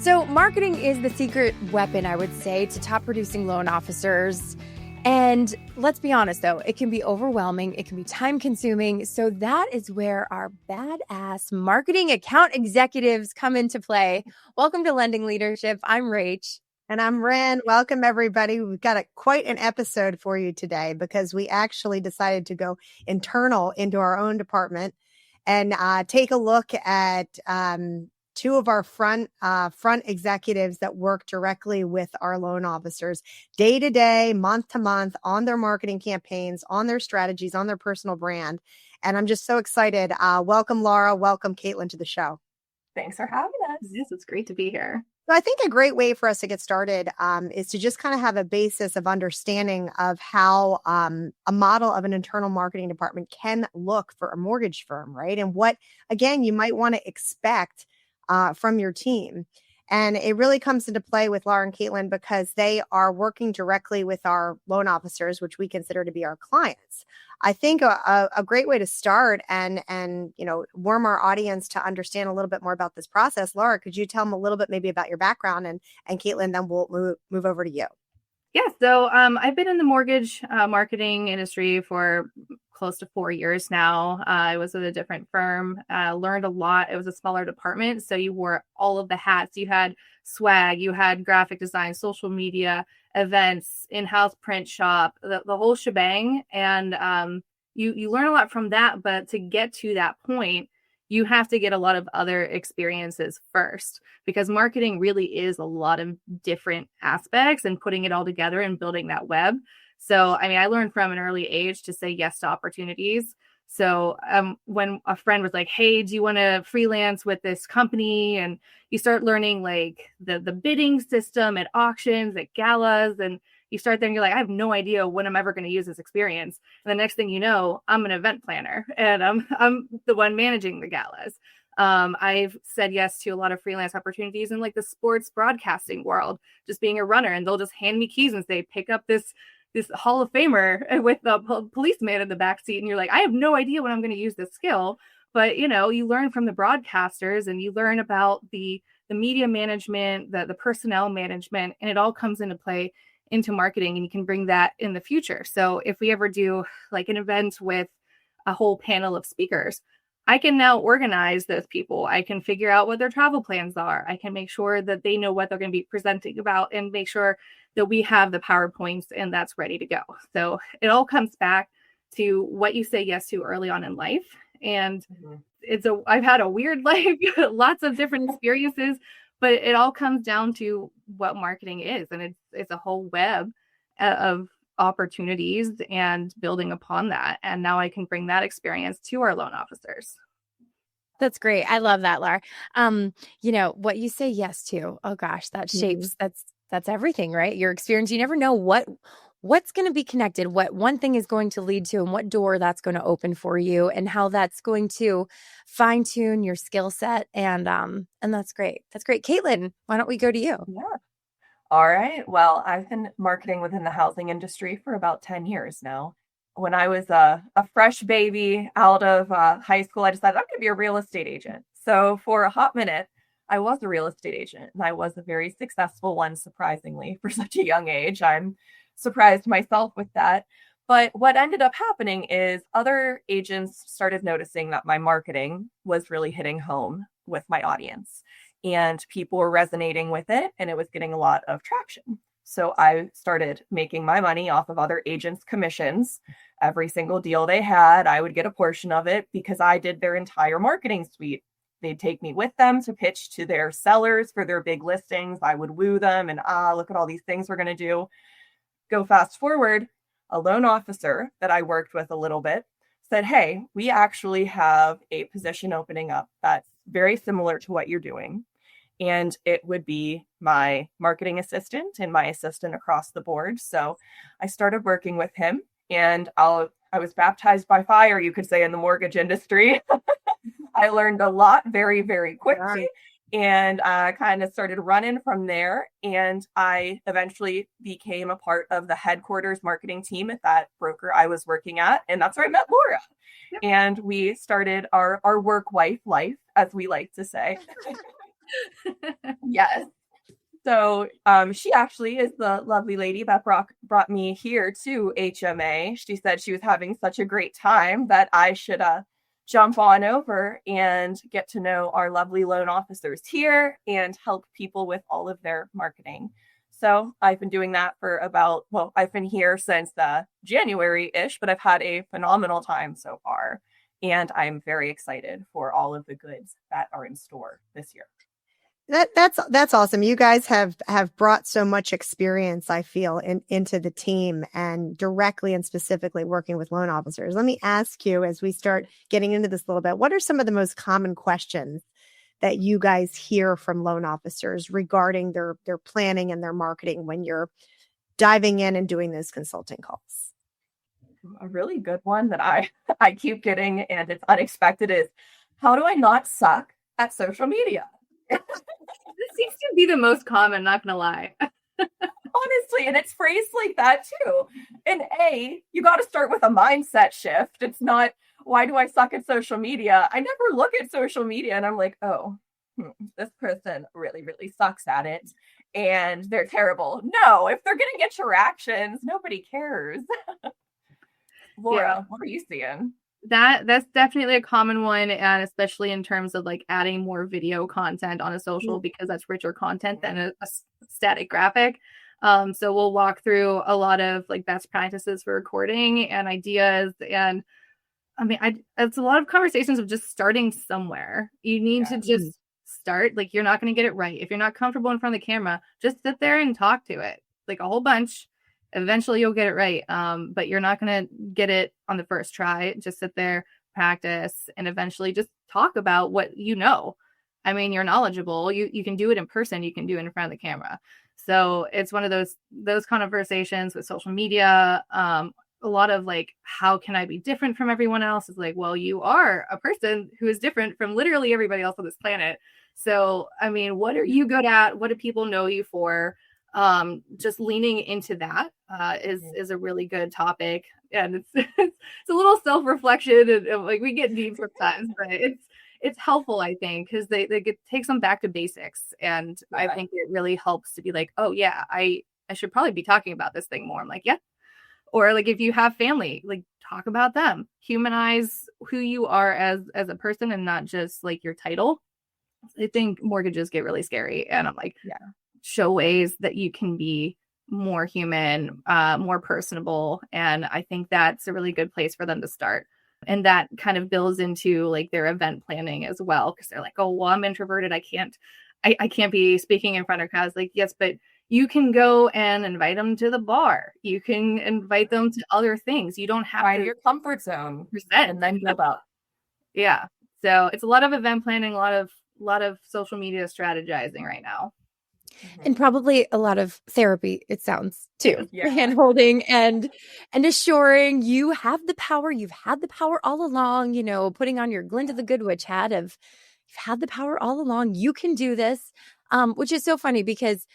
So marketing is the secret weapon, I would say, to top producing loan officers. And let's be honest, though, it can be overwhelming. It can be time consuming. So that is where our badass marketing account executives come into play. Welcome to Lending Leadership. I'm Rach. And I'm Ren. Welcome, everybody. We've got quite an episode for you today because we actually decided to go internal into our own department and take a look at two of our front executives that work directly with our loan officers day to day, month to month on their marketing campaigns, on their strategies, on their personal brand. And I'm just so excited. Welcome, Laura. Welcome, Caitlin, to the show. Thanks for having us. Yes, it's great to be here. So I think a great way for us to get started is to just kind of have a basis of understanding of how a model of an internal marketing department can look for a mortgage firm, right? And what, again, you might want to expect from your team. And it really comes into play with Laura and Caitlin because they are working directly with our loan officers, which we consider to be our clients. I think a great way to start and warm our audience to understand a little bit more about this process. Laura, could you tell them a little bit maybe about your background, and Caitlin, then we'll move over to you. Yeah, so I've been in the mortgage marketing industry for close to 4 years now. I was with a different firm, learned a lot. It was a smaller department, so you wore all of the hats. You had swag, you had graphic design, social media, events, in-house print shop, the whole shebang. And you learn a lot from that. But to get to that point, you have to get a lot of other experiences first, because marketing really is a lot of different aspects and putting it all together and building that web. So, I mean, I learned from an early age to say yes to opportunities. So when a friend was like, hey, do you want to freelance with this company? And you start learning like the bidding system at auctions, at galas, and you start there and you're like, I have no idea when I'm ever going to use this experience. And the next thing you know, I'm an event planner and I'm the one managing the galas. I've said yes to a lot of freelance opportunities in like the sports broadcasting world, just being a runner, and they'll just hand me keys and say, pick up this Hall of Famer with the policeman in the backseat. And you're like, I have no idea when I'm going to use this skill. But, you learn from the broadcasters and you learn about the media management, the personnel management, and it all comes into play into marketing, and you can bring that in the future. So if we ever do like an event with a whole panel of speakers, I can now organize those people. I can figure out what their travel plans are. I can make sure that they know what they're going to be presenting about and make sure that we have the PowerPoints and that's ready to go. So it all comes back to what you say yes to early on in life. And I've had a weird life, lots of different experiences, but it all comes down to what marketing is. And it's a whole web of opportunities and building upon that. And now I can bring that experience to our loan officers. That's great. I love that, Laura. What you say yes to, oh gosh, that shapes, that's everything, right? Your experience, you never know what's going to be connected, what one thing is going to lead to, and what door that's going to open for you, and how that's going to fine tune your skill set. And that's great. That's great. Caitlin, why don't we go to you? Yeah. All right. Well, I've been marketing within the housing industry for about 10 years now. When I was a fresh baby out of high school, I decided I'm going to be a real estate agent. So for a hot minute, I was a real estate agent, and I was a very successful one, surprisingly, for such a young age. I'm surprised myself with that. But what ended up happening is other agents started noticing that my marketing was really hitting home with my audience, and people were resonating with it, and it was getting a lot of traction. So I started making my money off of other agents' commissions. Every single deal they had, I would get a portion of it because I did their entire marketing suite. They'd take me with them to pitch to their sellers for their big listings. I would woo them and, look at all these things we're going to do. Go fast forward, a loan officer that I worked with a little bit said, hey, we actually have a position opening up that's very similar to what you're doing. And it would be my marketing assistant and my assistant across the board. So I started working with him, and I was baptized by fire, you could say, in the mortgage industry. I learned a lot very, very quickly, and I kind of started running from there. And I eventually became a part of the headquarters marketing team at that broker I was working at. And that's where I met Laura. Yep. And we started our work wife life, as we like to say. Yes. So she actually is the lovely lady that brought me here to HMA. She said she was having such a great time that I should jump on over and get to know our lovely loan officers here and help people with all of their marketing. So I've been doing that for I've been here since January-ish, but I've had a phenomenal time so far. And I'm very excited for all of the goods that are in store this year. That's awesome. You guys have brought so much experience, I feel, into the team and directly and specifically working with loan officers. Let me ask you, as we start getting into this a little bit, what are some of the most common questions that you guys hear from loan officers regarding their planning and their marketing when you're diving in and doing those consulting calls? A really good one that I keep getting, and it's unexpected, is how do I not suck at social media? This seems to be the most common, not gonna lie. Honestly, and it's phrased like that too. And you got to start with a mindset shift. It's not, why do I suck at social media? I never look at social media and I'm like, this person really, really sucks at it and they're terrible. No, if they're getting interactions, nobody cares. Laura, what are you seeing? That's definitely a common one, and especially in terms of like adding more video content on a social, because that's richer content than a static graphic. So we'll walk through a lot of like best practices for recording and ideas. And I mean, it's a lot of conversations of just starting somewhere. You need to just start. Like, you're not going to get it right. If you're not comfortable in front of the camera, just sit there and talk to it like a whole bunch. Eventually you'll get it right. But you're not going to get it on the first try. Just sit there, practice, and eventually just talk about what you know. I mean, you're knowledgeable. You can do it in person. You can do it in front of the camera. So it's one of those conversations with social media. A lot of like, how can I be different from everyone else? Is like, well, you are a person who is different from literally everybody else on this planet. So, I mean, what are you good at? What do people know you for? Just leaning into that is a really good topic, and it's a little self-reflection, and like we get deep sometimes, but it's helpful, I think, because they takes them back to basics, and I think it really helps to be like, oh yeah, I should probably be talking about this thing more. I'm like, yeah. Or like, if you have family, like, talk about them, humanize who you are as a person and not just like your title. I think mortgages get really scary, and I'm like, show ways that you can be more human, more personable. And I think that's a really good place for them to start. And that kind of builds into like their event planning as well. Cause they're like, oh, well, I'm introverted. I can't be speaking in front of crowds. Like, yes, but you can go and invite them to the bar. You can invite them to other things. You don't have to your comfort zone and then build up. Yeah. So it's a lot of event planning, a lot of social media strategizing right now. And probably a lot of therapy, it sounds, too. Hand holding and assuring you have the power. You've had the power all along, putting on your Glinda the Good Witch hat of you've had the power all along. You can do this, which is so funny because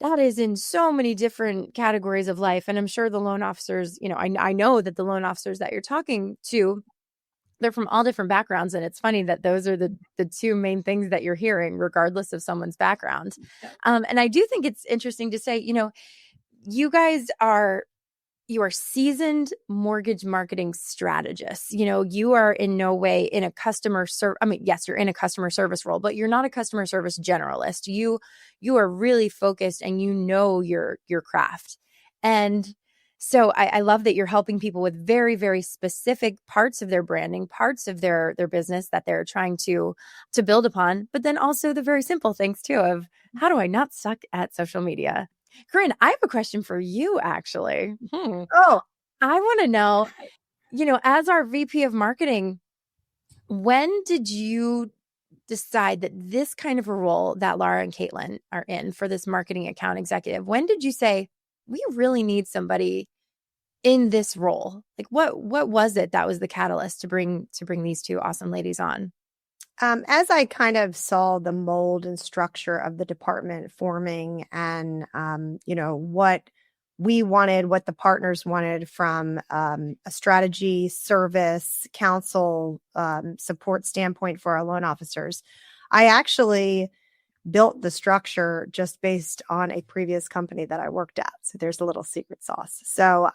that is in so many different categories of life. And I'm sure the loan officers, I know that the loan officers that you're talking to, they're from all different backgrounds. And it's funny that those are the two main things that you're hearing, regardless of someone's background. And I do think it's interesting to say, you guys are seasoned mortgage marketing strategists. You are in no way in a customer service. I mean, yes, you're in a customer service role, but you're not a customer service generalist. You are really focused and your craft. And so I love that you're helping people with very, very specific parts of their branding, parts of their business that they're trying to build upon, but then also the very simple things too of how do I not suck at social media? Corinne, I have a question for you, actually. Oh, I want to know, as our VP of marketing, when did you decide that this kind of a role that Laura and Caitlin are in for this marketing account executive, when did you say, we really need somebody in this role? Like, what was it that was the catalyst to bring these two awesome ladies on? As I kind of saw the mold and structure of the department forming and, what we wanted, what the partners wanted from a strategy, service, counsel, support standpoint for our loan officers, I actually built the structure just based on a previous company that I worked at. So there's a little secret sauce. So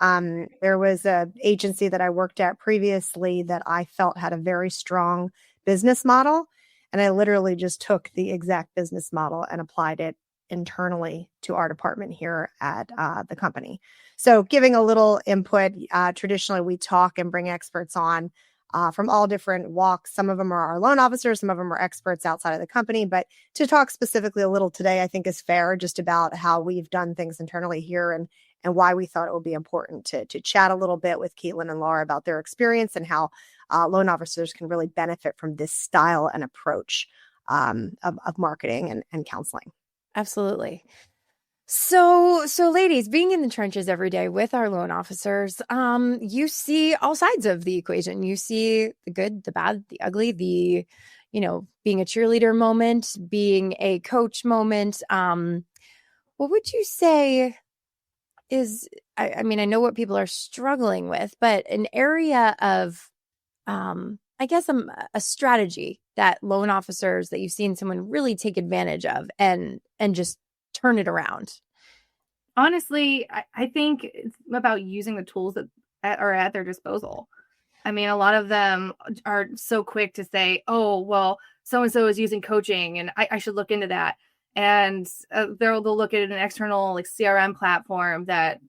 there was a agency that I worked at previously that I felt had a very strong business model. And I literally just took the exact business model and applied it internally to our department here at the company. So giving a little input, traditionally we talk and bring experts on from all different walks. Some of them are our loan officers, some of them are experts outside of the company. But to talk specifically a little today, I think is fair, just about how we've done things internally here and why we thought it would be important to chat a little bit with Caitlin and Laura about their experience and how loan officers can really benefit from this style and approach of marketing and counseling. Absolutely. So ladies, being in the trenches every day with our loan officers, you see all sides of the equation. You see the good, the bad, the ugly, the, being a cheerleader moment, being a coach moment. What would you say is, I mean, I know what people are struggling with, but an area of, I guess, a strategy that loan officers that you've seen someone really take advantage of and just turn it around? Honestly, I think it's about using the tools that are at their disposal. I mean, a lot of them are so quick to say, oh, well, so-and-so is using coaching and I should look into that. And they'll look at an external like CRM platform that,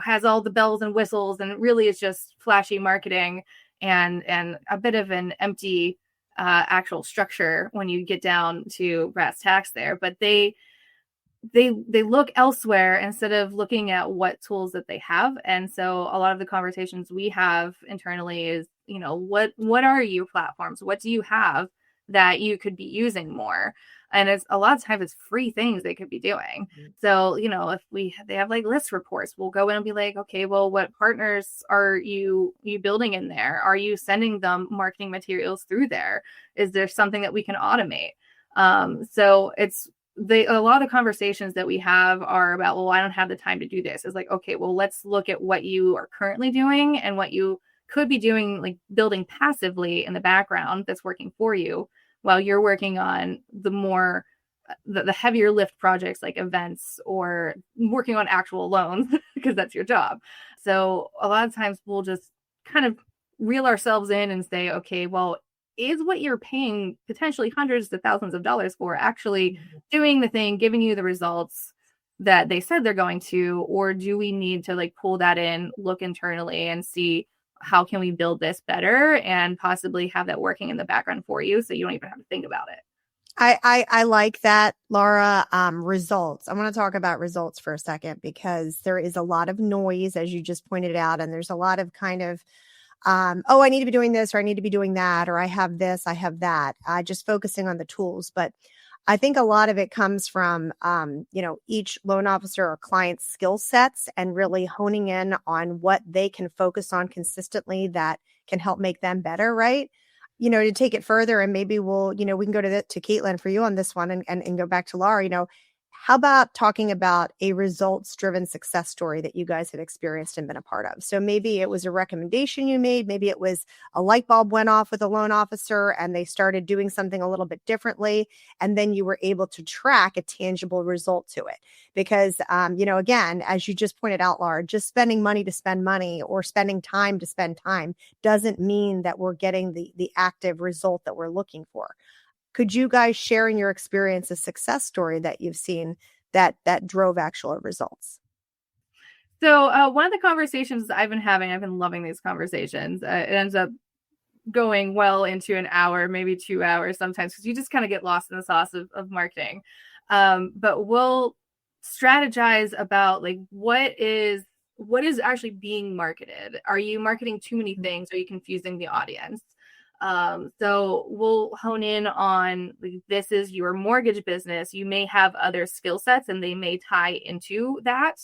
has all the bells and whistles and really is just flashy marketing and a bit of an empty actual structure when you get down to brass tacks there. But they look elsewhere instead of looking at what tools that they have. And so a lot of the conversations we have internally is, what are your platforms? What do you have that you could be using more? And it's a lot of times it's free things they could be doing. Mm-hmm. So, if they have like list reports, we'll go in and be like, okay, well, what partners are you building in there? Are you sending them marketing materials through there? Is there something that we can automate? So it's, a lot of the conversations that we have are about, well, I don't have the time to do this. It's like, okay, well, let's look at what you are currently doing and what you could be doing, like building passively in the background that's working for you while you're working on the more, the heavier lift projects like events or working on actual loans because that's your job. So a lot of times we'll just kind of reel ourselves in and say, okay, well, is what you're paying potentially hundreds of thousands of dollars for actually doing the thing, giving you the results that they said they're going to, or do we need to like pull that in, look internally and see how can we build this better and possibly have that working in the background for you so you don't even have to think about it. I like that, Laura. Results. I want to talk about results for a second because there is a lot of noise, as you just pointed out, and there's a lot of kind of oh, I need to be doing this or I need to be doing that, or I have this, I have that, just focusing on the tools. But I think a lot of it comes from, each loan officer or client's skill sets and really honing in on what they can focus on consistently that can help make them better, right? To take it further, and maybe we can go to Caitlin for you on this one and go back to Laura, how about talking about a results-driven success story that you guys had experienced and been a part of? So maybe it was a recommendation you made. Maybe it was a light bulb went off with a loan officer and they started doing something a little bit differently. And then you were able to track a tangible result to it. Because, again, as you just pointed out, Laura, just spending money to spend money or spending time to spend time doesn't mean that we're getting the active result that we're looking for. Could you guys share in your experience a success story that you've seen that drove actual results? So one of the conversations I've been having, I've been loving these conversations. It ends up going well into an hour, maybe 2 hours sometimes, because you just kind of get lost in the sauce of marketing. But we'll strategize about like what is actually being marketed. Are you marketing too many things? Are you confusing the audience? So we'll hone in on like, this is your mortgage business. You may have other skill sets and they may tie into that.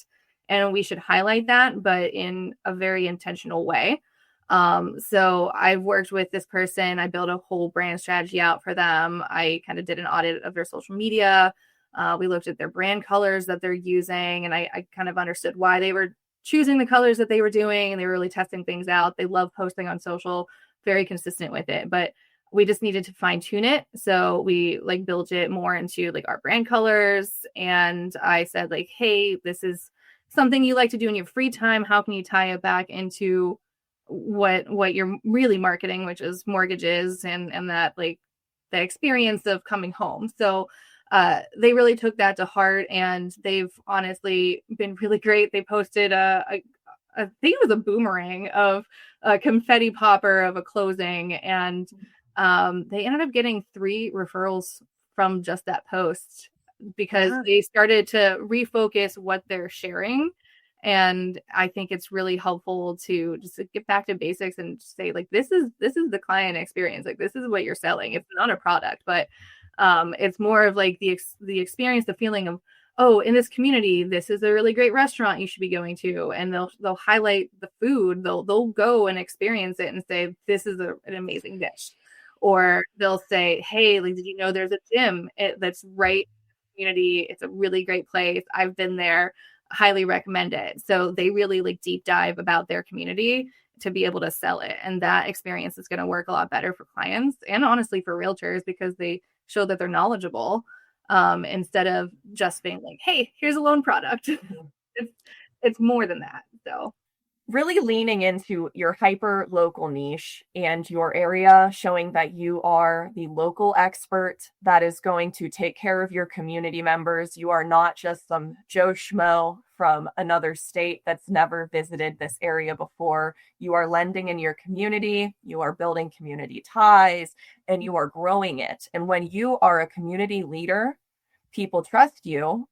And we should highlight that, but in a very intentional way. So I've worked with this person. I built a whole brand strategy out for them. I kind of did an audit of their social media. We looked at their brand colors that they're using. And I kind of understood why they were choosing the colors that they were doing. And they were really testing things out. They love posting on social, very consistent with it. But we just needed to fine tune it. So we like built it more into like our brand colors. And I said like, hey, this is something you like to do in your free time. How can you tie it back into what you're really marketing, which is mortgages and that like the experience of coming home. So they really took that to heart, and they've honestly been really great. They posted I think it was a boomerang of a confetti popper of a closing, and they ended up getting 3 referrals from just that post because they started to refocus what they're sharing. And I think it's really helpful to just get back to basics and say like, this is the client experience. Like, this is what you're selling. It's not a product, but it's more of like the experience, the feeling of, oh, in this community, this is a really great restaurant you should be going to. And they'll highlight the food. They'll go and experience it and say, this is an amazing dish. Or they'll say, hey, like, did you know there's a gym that's right in the community? It's a really great place. I've been there. Highly recommend it. So they really like deep dive about their community to be able to sell it. And that experience is going to work a lot better for clients and honestly for realtors, because they show that they're knowledgeable instead of just being like, hey, here's a loan product. It's more than that. So really leaning into your hyper local niche and your area, showing that you are the local expert that is going to take care of your community members. You are not just some Joe Schmo from another state that's never visited this area before. You are lending in your community, you are building community ties, and you are growing it. And when you are a community leader, people trust you,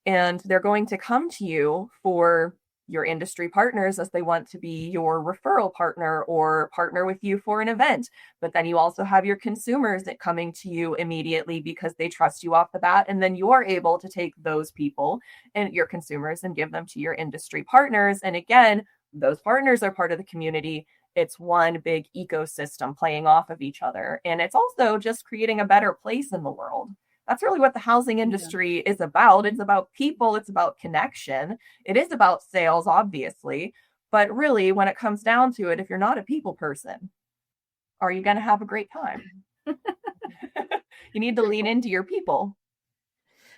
and they're going to come to you for your industry partners as they want to be your referral partner or partner with you for an event. But then you also have your consumers that coming to you immediately because they trust you off the bat. And then you're able to take those people and your consumers and give them to your industry partners. And again, those partners are part of the community. It's one big ecosystem playing off of each other. And it's also just creating a better place in the world. That's really what the housing industry is about. It's about people. It's about connection. It is about sales, obviously. But really, when it comes down to it, if you're not a people person, are you going to have a great time? You need to lean into your people.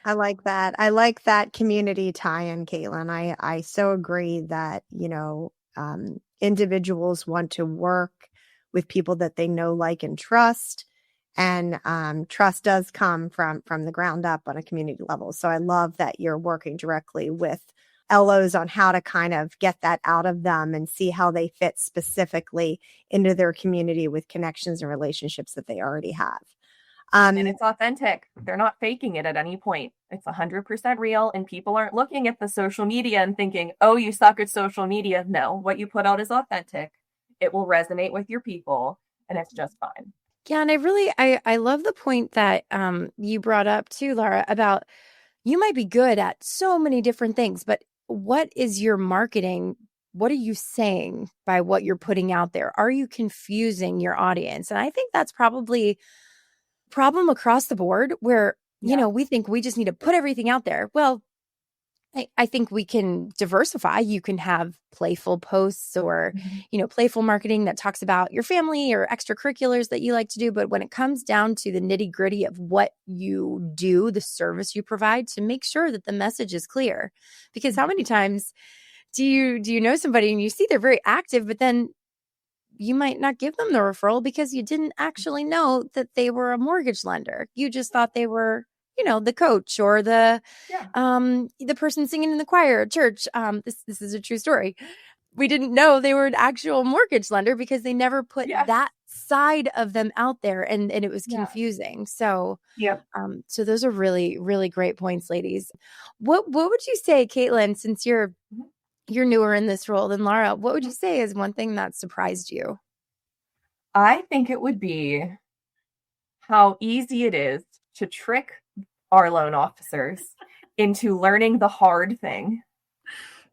I like that. I like that community tie-in, Caitlin. I so agree that, individuals want to work with people that they know, like, and trust. And trust does come from the ground up on a community level. So I love that you're working directly with LOs on how to kind of get that out of them and see how they fit specifically into their community with connections and relationships that they already have. And it's authentic. They're not faking it at any point. It's 100% real. And people aren't looking at the social media and thinking, oh, you suck at social media. No, what you put out is authentic. It will resonate with your people, and it's just fine. Yeah, and I love the point that you brought up too, Laura, about you might be good at so many different things, but what is your marketing? What are you saying by what you're putting out there? Are you confusing your audience? And I think that's probably a problem across the board where, we think we just need to put everything out there. Well, I think we can diversify. You can have playful posts or, playful marketing that talks about your family or extracurriculars that you like to do. But when it comes down to the nitty gritty of what you do, the service you provide, to make sure that the message is clear. Because how many times do you know somebody and you see they're very active, but then you might not give them the referral because you didn't actually know that they were a mortgage lender. You just thought they were the coach or the person singing in the choir at church. This is a true story. We didn't know they were an actual mortgage lender because they never put that side of them out there, and it was confusing. So, so those are really, really great points, ladies. What would you say, Caitlin, since you're newer in this role than Laura, what would you say is one thing that surprised you? I think it would be how easy it is to trick our loan officers into learning the hard thing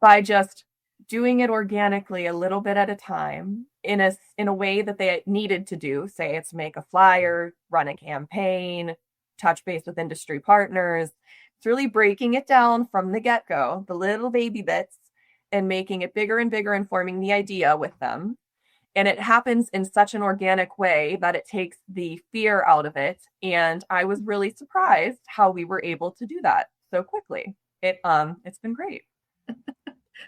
by just doing it organically a little bit at a time in a way that they needed to do. Say it's make a flyer, run a campaign, touch base with industry partners. It's really breaking it down from the get-go, the little baby bits, and making it bigger and bigger and forming the idea with them. And it happens in such an organic way that it takes the fear out of it. And I was really surprised how we were able to do that so quickly. It's been great.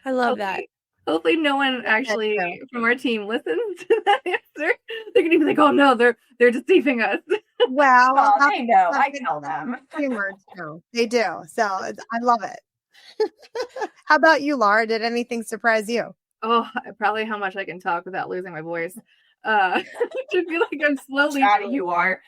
I love that. Hopefully no one actually from our team listens to that answer. They're gonna be like, oh no, they're deceiving us. Well, they know. I tell them. Humor too. They do. So I love it. How about you, Laura? Did anything surprise you? Oh, probably how much I can talk without losing my voice. I feel like I'm slowly. Chatty you are.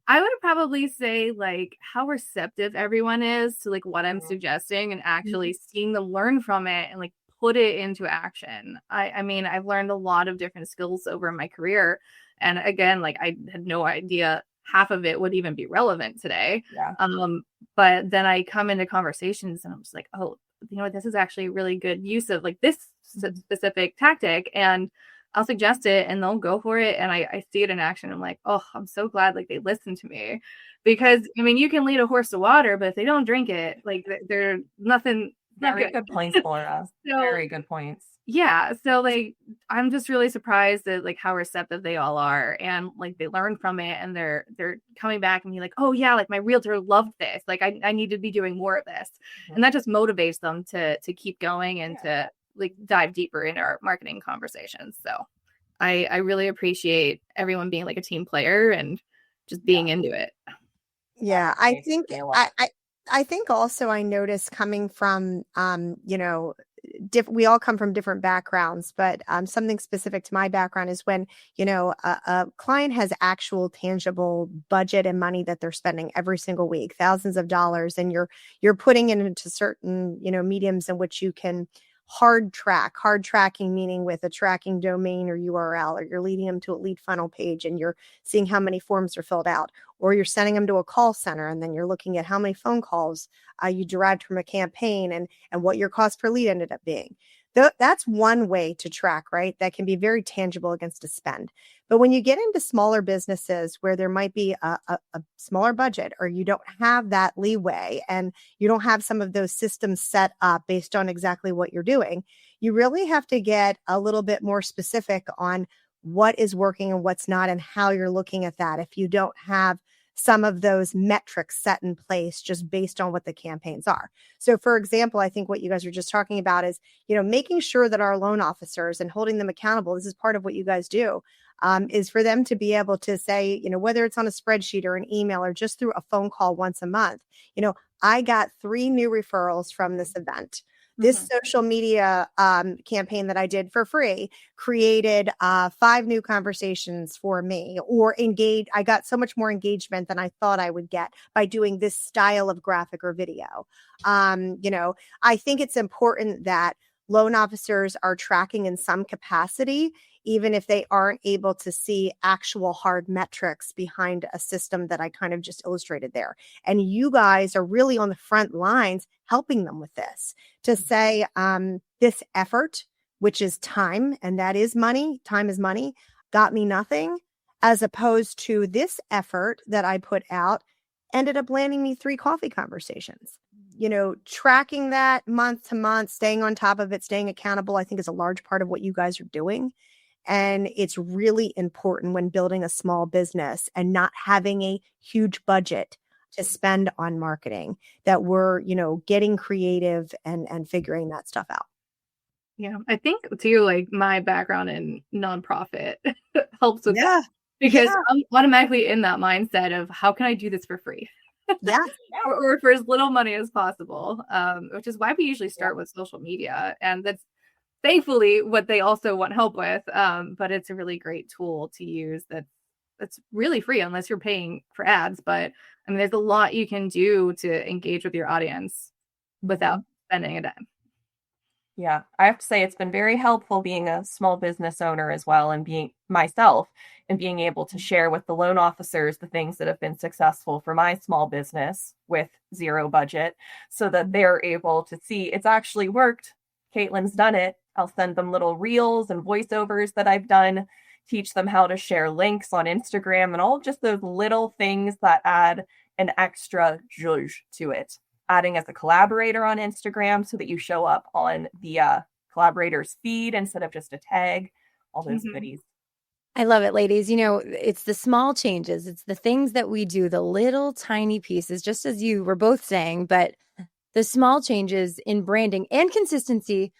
I would probably say like how receptive everyone is to like what I'm suggesting and actually seeing them learn from it and like put it into action. I mean, I've learned a lot of different skills over my career. And again, like I had no idea half of it would even be relevant today. Yeah. But then I come into conversations and I'm just like, oh, you know what, this is actually a really good use of like this specific tactic. And I'll suggest it and they'll go for it. And I see it in action. I'm like, oh, I'm so glad like they listened to me, because I mean, you can lead a horse to water, but if they don't drink it, like they're nothing. Very good points, Laura. So, very good points. Yeah. So like, I'm just really surprised at like how receptive they all are, and like they learn from it, and they're coming back and be like, oh yeah, like my realtor loved this. Like I need to be doing more of this. And that just motivates them to keep going and to like dive deeper in our marketing conversations. So I really appreciate everyone being like a team player and just being into it. Yeah, I think I think also I noticed coming from you know, we all come from different backgrounds, but something specific to my background is when, you know, a client has actual tangible budget and money that they're spending every single week, thousands of dollars, and you're putting it into certain, you know, mediums in which you can hard tracking, meaning with a tracking domain or URL, or you're leading them to a lead funnel page and you're seeing how many forms are filled out, or you're sending them to a call center and then you're looking at how many phone calls you derived from a campaign and what your cost per lead ended up being. That's one way to track, right? That can be very tangible against a spend. But when you get into smaller businesses where there might be a smaller budget, or you don't have that leeway and you don't have some of those systems set up based on exactly what you're doing, you really have to get a little bit more specific on what is working and what's not, and how you're looking at that if you don't have some of those metrics set in place just based on what the campaigns are. So for example, I think what you guys are just talking about is, you know, making sure that our loan officers and holding them accountable, this is part of what you guys do, is for them to be able to say, you know, whether it's on a spreadsheet or an email or just through a phone call once a month, you know, I got 3 new referrals from this event. This social media campaign that I did for free created 5 new conversations for me, or I got so much more engagement than I thought I would get by doing this style of graphic or video. You know, I think it's important that loan officers are tracking in some capacity, even if they aren't able to see actual hard metrics behind a system that I kind of just illustrated there. And you guys are really on the front lines helping them with this, to say this effort, which is time, and that is money, time is money, got me nothing, as opposed to this effort that I put out ended up landing me 3 coffee conversations. You know, tracking that month to month, staying on top of it, staying accountable, I think is a large part of what you guys are doing. And it's really important when building a small business and not having a huge budget to spend on marketing, that we're, you know, getting creative and figuring that stuff out. Yeah, I think too, like my background in nonprofit helps with that, because I'm automatically in that mindset of how can I do this for free? or for as little money as possible, which is why we usually start with social media, and that's thankfully what they also want help with. But it's a really great tool to use that's really free unless you're paying for ads. But I mean, there's a lot you can do to engage with your audience without spending a dime. Yeah, I have to say it's been very helpful being a small business owner as well, and being myself and being able to share with the loan officers the things that have been successful for my small business with 0 budget, so that they're able to see it's actually worked. Caitlin's done it. I'll send them little reels and voiceovers that I've done, teach them how to share links on Instagram, and all just those little things that add an extra zhuzh to it. Adding as a collaborator on Instagram so that you show up on the collaborators' feed instead of just a tag, all those goodies. I love it, ladies. It's the small changes. It's the things that we do, the little tiny pieces, just as you were both saying, but the small changes in branding and consistency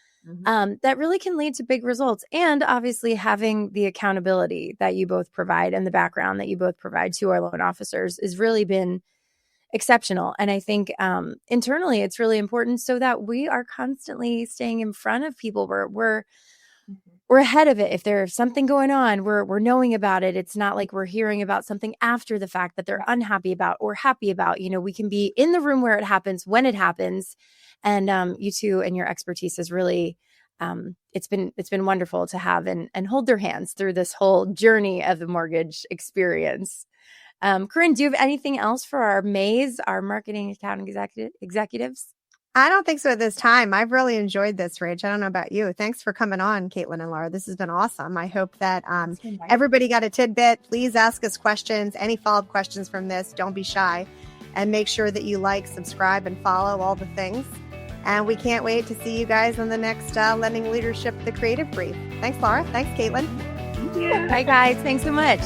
that really can lead to big results. And obviously having the accountability that you both provide and the background that you both provide to our loan officers has really been exceptional. And I think internally it's really important so that we are constantly staying in front of people. We're ahead of it. If there's something going on, we're knowing about it. It's not like we're hearing about something after the fact that they're unhappy about or happy about. We can be in the room where it happens, when it happens. And you two and your expertise is really, it's been wonderful to have and hold their hands through this whole journey of the mortgage experience. Corinne, do you have anything else for our MAEs, our marketing accounting executives? I don't think so at this time. I've really enjoyed this, Rach. I don't know about you. Thanks for coming on, Caitlin and Laura. This has been awesome. I hope that everybody got a tidbit. Please ask us questions, any follow-up questions from this. Don't be shy. And make sure that you like, subscribe, and follow all the things. And we can't wait to see you guys on the next Lending Leadership, The Creative Brief. Thanks, Laura. Thanks, Caitlin. Bye, guys. Thanks so much.